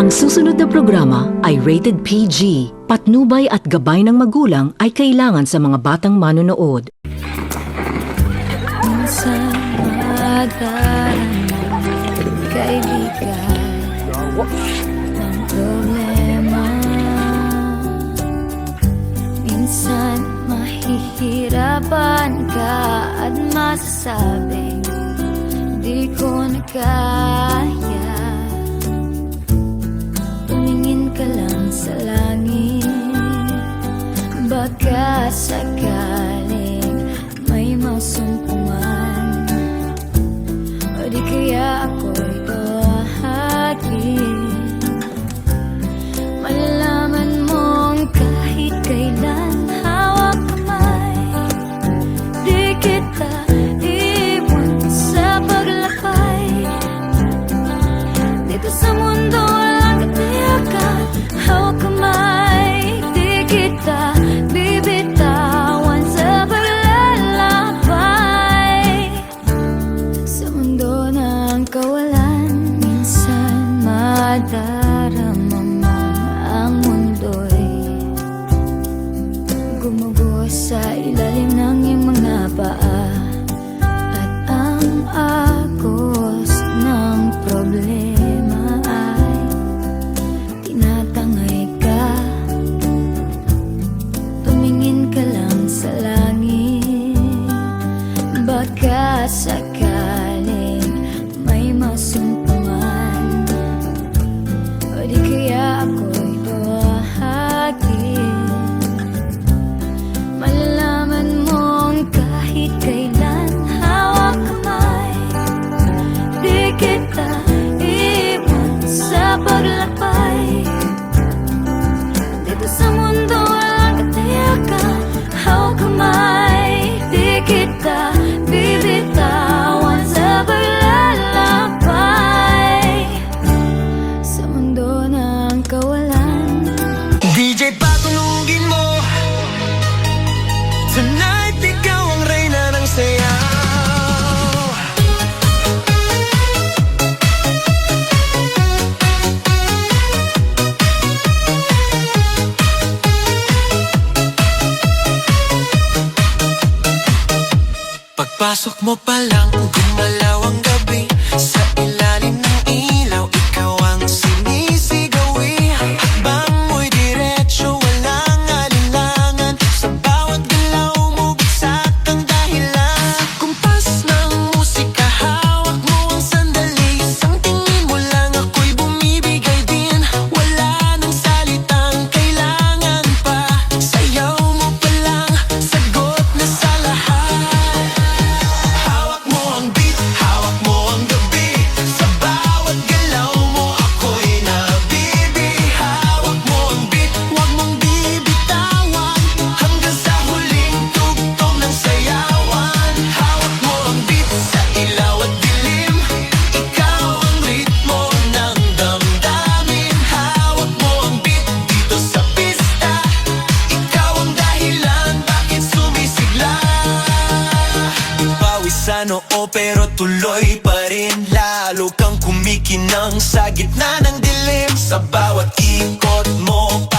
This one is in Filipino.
Ang susunod na programa ay rated PG. Patnubay at gabay ng magulang ay kailangan sa mga batang manonood. Minsan magdarama kaibigan ng problema. Minsan mahihirapan ka at masasabing di ko na kaya. Tumingin ka lang sa langit, baka sakaling may masumpungan, o di kaya ako'y tawagin. Malalaman mong kahit kailan hawak kamay, di kita iwan sa paglakay. Dito sa mundo walang katiyakan, hawak kamay, di kita bibitawan sa paglalakbay. Sa mundo ng kawalan, minsan madarama mo ang mundo'y gumuguho sa ilalim ng iyong mga paa, at ang agos ng problema ay tinatangay ka. Tumingin ka lang sa langit, baka sakaling may masumpungan, o di kaya ako'y tawagin. Malalaman mong kahit kailan hawak kamay, di kita iwan sa paglakbay. Dito sa mundo walang katiyakan, hawak kamay, di kita bibitawan sa paglalakbay. Sa mundo ng kawalan, DJ patulugin mo. Tonight ikaw ang reyna ng sayaw. Pagpasok mo pa lang, gumalaw ang gabi. Sa ilalim ng ilaw, ikaw ang sinisigawi. Hakbang mo'y diretso, walang alinlangan. Sa bawat galaw mo, bagsak ang dahilan. Kumpas ng musika, hawak mo ang sandali. Isang tingin mo lang, ako'y bumibigay din. Wala nang salitang kailangan pa. Sayaw mo pa lang, sagot na sa lahat. Hawak mo ang beat, hawak mo ang gabi. Sa bawat galaw mo, ako'y nabibi. Hawak mo ang beat, huwag mong bibitawan, hanggang sa huling tugtog ng sayawan. Hawak mo ang beat, sa ilaw at dilim. Ikaw ang ritmo ng damdamin. Hawak mo ang beat, dito sa pista. Ikaw ang dahilan, bakit sumisigla. Pawisan oo pero tuloy pa rin. Lalo kang kumikinang sa gitna ng dilim. Sa bawat ikot mo